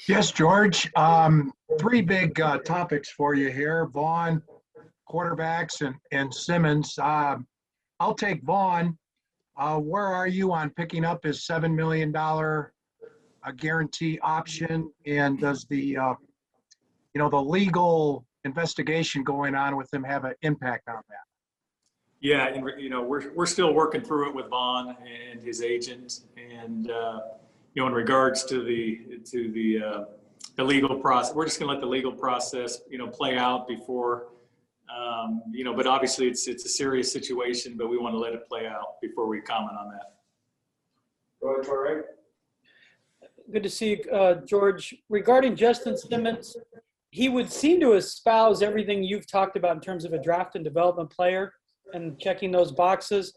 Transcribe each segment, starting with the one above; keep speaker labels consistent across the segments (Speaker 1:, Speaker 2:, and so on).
Speaker 1: Yes, George. Three big topics for you here. Vaughn, quarterbacks, and Simmons. I'll take Vaughn. Where are you on picking up his $7 million guarantee option? And does the legal investigation going on with him have an impact on that?
Speaker 2: Yeah, and we're still working through it with Vaughn and his agent, and in regards to the legal process, we're just going to let the legal process play out before but obviously it's a serious situation, but we want to let it play out before we comment on that.
Speaker 3: Go ahead, Troy.
Speaker 4: Good to see you, George. Regarding Justin Simmons, he would seem to espouse everything you've talked about in terms of a draft and development player and checking those boxes.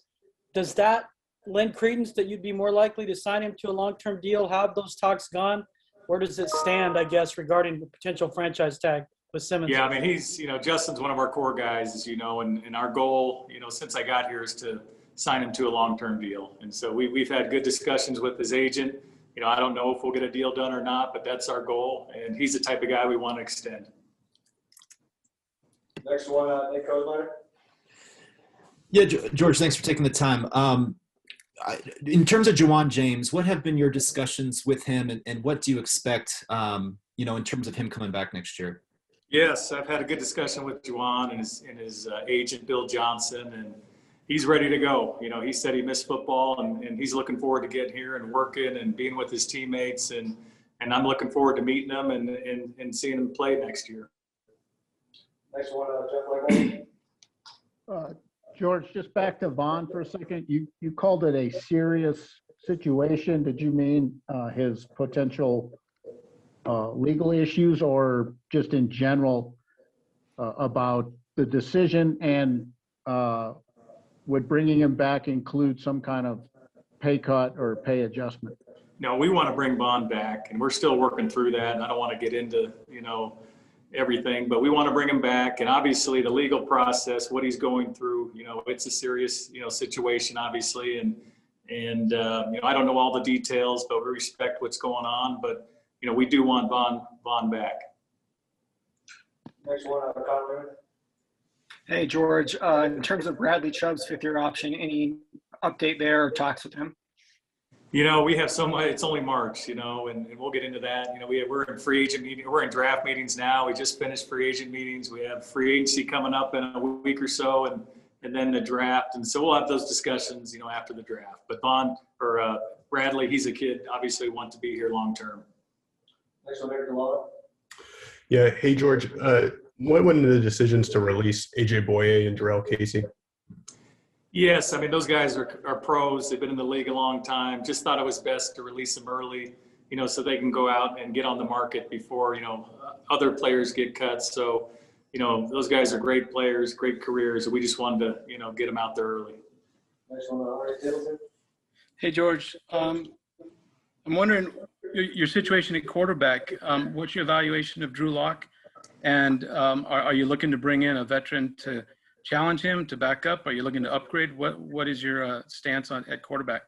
Speaker 4: Does that lend credence that you'd be more likely to sign him to a long-term deal? How have those talks gone? Where does it stand, I guess, regarding the potential franchise tag with Simmons?
Speaker 2: Yeah, I mean, he's, Justin's one of our core guys, as you know, and our goal, since I got here is to sign him to a long-term deal. And so we've had good discussions with his agent. I don't know if we'll get a deal done or not, but that's our goal. And he's the type of guy we want to extend.
Speaker 3: Next one, Nick Kozler.
Speaker 5: Yeah, George, thanks for taking the time. In terms of Juwan James, what have been your discussions with him, and what do you expect, in terms of him coming back next year?
Speaker 2: Yes, I've had a good discussion with Juwan and his agent, Bill Johnson, and he's ready to go. He said he missed football, and he's looking forward to getting here and working and being with his teammates, and I'm looking forward to meeting him and seeing him play next year.
Speaker 3: Next one, Jeff Legler.
Speaker 6: George, just back to Vaughn for a second. You called it a serious situation. Did you mean his potential legal issues, or just in general about the decision, and would bringing him back include some kind of pay cut or pay adjustment?
Speaker 2: No, we want to bring Vaughn back, and we're still working through that. And I don't want to get into, everything, but we want to bring him back. And obviously the legal process, what he's going through, it's a serious, situation, obviously. And I don't know all the details, but we respect what's going on. But, we do want Vaughn back.
Speaker 3: Next one, Conrad.
Speaker 7: Hey, George, in terms of Bradley Chubb's fifth-year option, any update there or talks with him?
Speaker 2: We have it's only March, and we'll get into that. We're in free agent meeting. We're in draft meetings now. We just finished free agent meetings. We have free agency coming up in a week or so, and then the draft. And so we'll have those discussions, after the draft. But Bradley, he's a kid, obviously want to be here long-term.
Speaker 3: Next one, Victor Law.
Speaker 8: Yeah. Hey, George. What went into the decisions to release A.J. Boye and Darrell Casey?
Speaker 2: Yes, I mean, those guys are pros. They've been in the league a long time. Just thought it was best to release them early, so they can go out and get on the market before, other players get cut. So, those guys are great players, great careers. We just wanted to, get them out there early.
Speaker 3: Next one, Larry Tittleton.
Speaker 9: Hey, George. I'm wondering your situation at quarterback. What's your evaluation of Drew Lock? And are you looking to bring in a veteran to challenge him, to back up? Are you looking to upgrade? What is your stance at quarterback?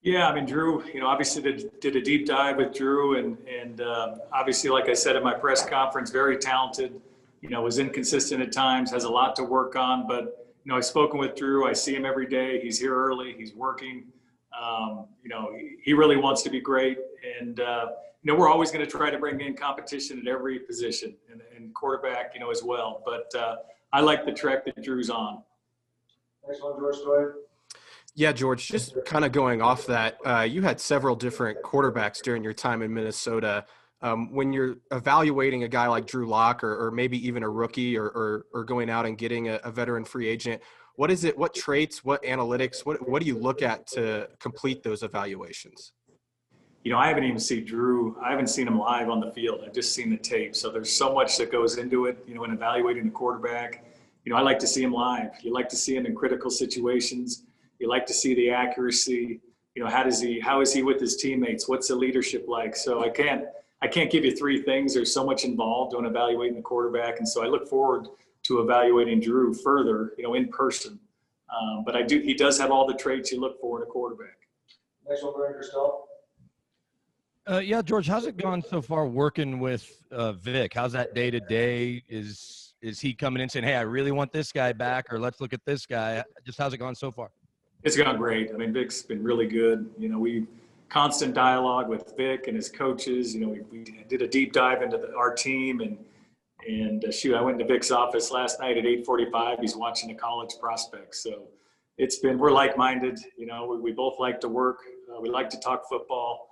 Speaker 2: Yeah, I mean, Drew, obviously did a deep dive with Drew, and obviously, like I said in my press conference, very talented, was inconsistent at times, has a lot to work on. But, I've spoken with Drew. I see him every day. He's here early. He's working. He really wants to be great. And, we're always going to try to bring in competition at every position, and quarterback, as well. But I like the track that Drew's on.
Speaker 3: Next one, George Stoyer.
Speaker 10: Yeah, George, just kind of going off that, you had several different quarterbacks during your time in Minnesota. When you're evaluating a guy like Drew Lock or maybe even a rookie or going out and getting a veteran free agent, what is it? What traits, what analytics, what do you look at to complete those evaluations?
Speaker 2: I haven't even seen Drew. I haven't seen him live on the field. I've just seen the tape. So there's so much that goes into it, in evaluating the quarterback. I like to see him live. You like to see him in critical situations. You like to see the accuracy. How is he with his teammates? What's the leadership like? So I can't give you three things. There's so much involved in evaluating the quarterback. And so I look forward to evaluating Drew further, in person. But he does have all the traits you look for in a quarterback.
Speaker 3: Next one, Brandon Stahl.
Speaker 11: Yeah, George, how's it gone so far working with Vic? How's that day to day? Is he coming in saying, "Hey, I really want this guy back," or "Let's look at this guy"? Just how's it gone so far?
Speaker 2: It's gone great. I mean, Vic's been really good. We constant dialogue with Vic and his coaches. We did a deep dive into our team, and shoot, I went to Vic's office last night at 8:45. He's watching the college prospects. So we're like-minded. We both like to work. We like to talk football.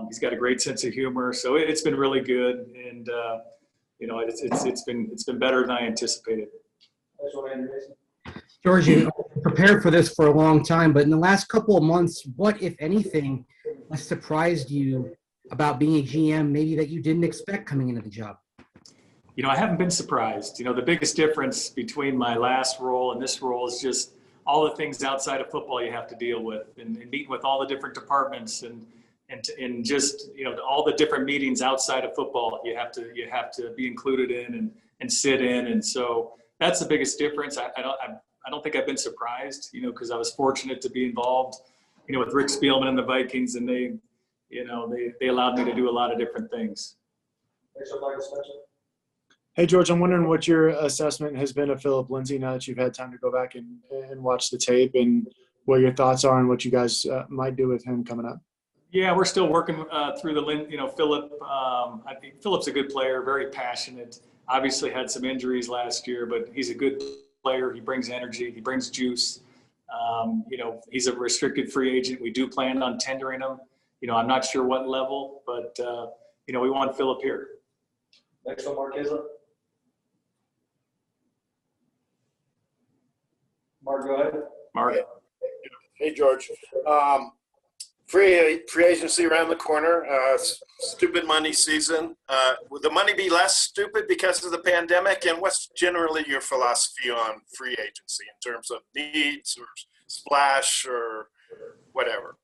Speaker 2: He's got a great sense of humor. So it's been really good. And, it's been better than I anticipated.
Speaker 12: George, you prepared for this for a long time, but in the last couple of months, what, if anything, has surprised you about being a GM, maybe that you didn't expect coming into the job?
Speaker 2: I haven't been surprised. The biggest difference between my last role and this role is just all the things outside of football you have to deal with, and meeting with all the different departments and just, all the different meetings outside of football you have to be included in and sit in. And so that's the biggest difference. I don't think I've been surprised, because I was fortunate to be involved, with Rick Spielman and the Vikings, and they allowed me to do a lot of different things.
Speaker 13: Hey, George, I'm wondering what your assessment has been of Philip Lindsay now that you've had time to go back and watch the tape, and what your thoughts are and what you guys might do with him coming up.
Speaker 2: Yeah, we're still working through Philip. I think Philip's a good player, very passionate. Obviously had some injuries last year, but he's a good player. He brings energy. He brings juice. He's a restricted free agent. We do plan on tendering him. I'm not sure what level, but, we want Philip here.
Speaker 3: Next one, Mark Isla. Mark, go ahead.
Speaker 2: Mark.
Speaker 14: Hey, George. Free agency around the corner. Stupid money season. Will the money be less stupid because of the pandemic? And what's generally your philosophy on free agency in terms of needs or splash or whatever?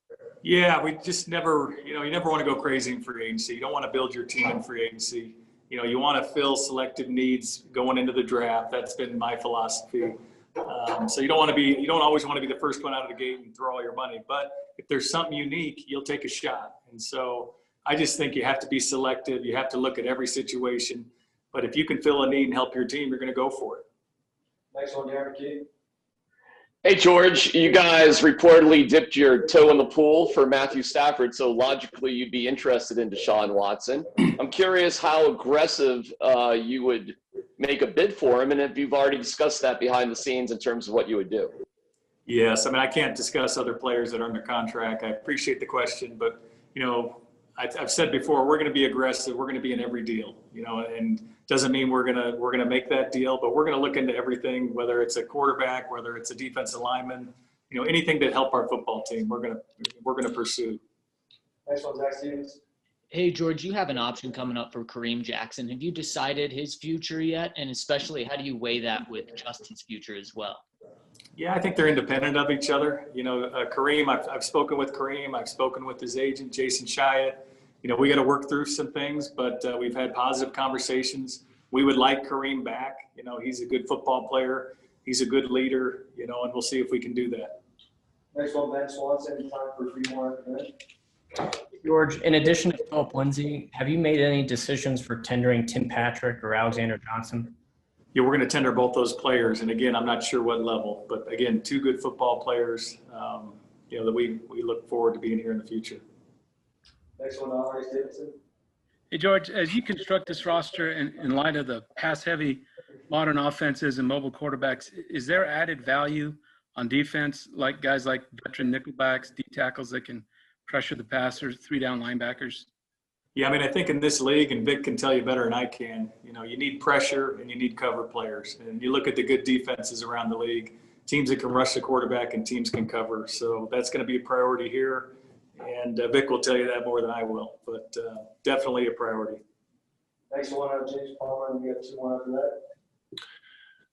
Speaker 2: Yeah, we just never, you never want to go crazy in free agency. You don't want to build your team in free agency. You want to fill selected needs going into the draft. That's been my philosophy. So you don't always want to be the first one out of the gate and throw all your money. But if there's something unique, you'll take a shot. And so I just think you have to be selective. You have to look at every situation. But if you can fill a need and help your team, you're going to go for it.
Speaker 3: Next one, Darrell.
Speaker 15: Hey, George, you guys reportedly dipped your toe in the pool for Matthew Stafford, so logically you'd be interested in Deshaun Watson. I'm curious how aggressive you would make a bid for him, and if you've already discussed that behind the scenes in terms of what you would do.
Speaker 2: Yes, I can't discuss other players that are under contract. I appreciate the question, but, I've said before, we're going to be aggressive. We're going to be in every deal, and doesn't mean we're going to make that deal, but we're going to look into everything, whether it's a quarterback, whether it's a defensive lineman, anything that help our football team, we're going to pursue.
Speaker 3: Next one, Zach Stevens.
Speaker 16: Hey, George, you have an option coming up for Kareem Jackson. Have you decided his future yet? And especially, how do you weigh that with Justin's future as well?
Speaker 2: Yeah, I think they're independent of each other. Kareem, I've spoken with Kareem. I've spoken with his agent, Jason Shyatt. We got to work through some things, but we've had positive conversations. We would like Kareem back. He's a good football player. He's a good leader, and we'll see if we can do that.
Speaker 3: Next one, Ben Swanson. Time for a few more after that.
Speaker 17: George, in addition to Philip Lindsay, have you made any decisions for tendering Tim Patrick or Alexander Johnson?
Speaker 2: Yeah, we're going to tender both those players. And again, I'm not sure what level, but again, two good football players, that we look forward to being here in the future.
Speaker 3: Next one, Ari Stevenson.
Speaker 9: Hey, George, as you construct this roster in light of the pass-heavy modern offenses and mobile quarterbacks, is there added value on defense, like guys like veteran nickelbacks, D tackles that can pressure the passer, three-down linebackers?
Speaker 2: Yeah, I think in this league, and Vic can tell you better than I can, you need pressure and you need cover players. And you look at the good defenses around the league, teams that can rush the quarterback and teams can cover. So that's going to be a priority here. And Vic will tell you that more than I will, but definitely a priority.
Speaker 3: Next one, James Palmer, and we got two more after that.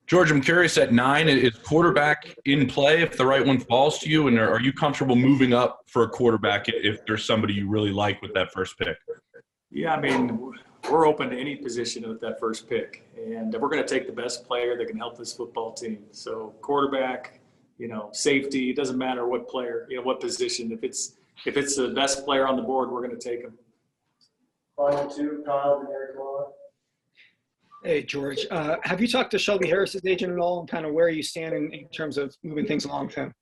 Speaker 18: George, I'm curious, at 9, is quarterback in play if the right one falls to you? And are you comfortable moving up for a quarterback if there's somebody you really like with that first pick?
Speaker 2: Yeah, we're open to any position with that first pick. And we're going to take the best player that can help this football team. So quarterback, safety, it doesn't matter what player, what position. If it's the best player on the board, we're going to take him.
Speaker 3: Final two, Kyle and Eric Law.
Speaker 7: Hey, George. Have you talked to Shelby Harris's agent at all? Kind of where you stand in terms of moving things along with him?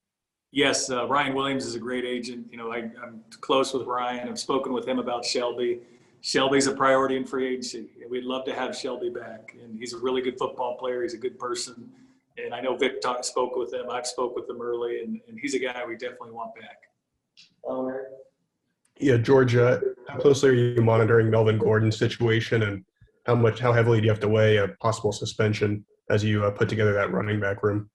Speaker 2: Yes, Ryan Williams is a great agent. You know, I'm close with Ryan. I've spoken with him about Shelby. Shelby's a priority in free agency. We'd love to have Shelby back. And he's a really good football player. He's a good person. And I know Vic spoke with him. I've spoke with him early, and he's a guy we definitely want back.
Speaker 8: Yeah, George, how closely are you monitoring Melvin Gordon's situation, and how heavily do you have to weigh a possible suspension as you put together that running back room?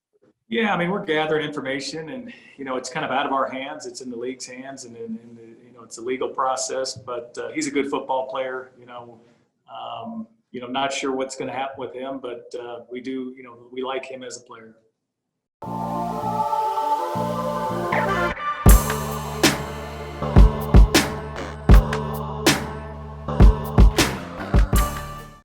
Speaker 2: Yeah, I mean, we're gathering information, and you know, it's kind of out of our hands. It's in the league's hands, and you know, it's a legal process. But he's a good football player. You know, not sure what's going to happen with him, but we do. You know, we like him as a player.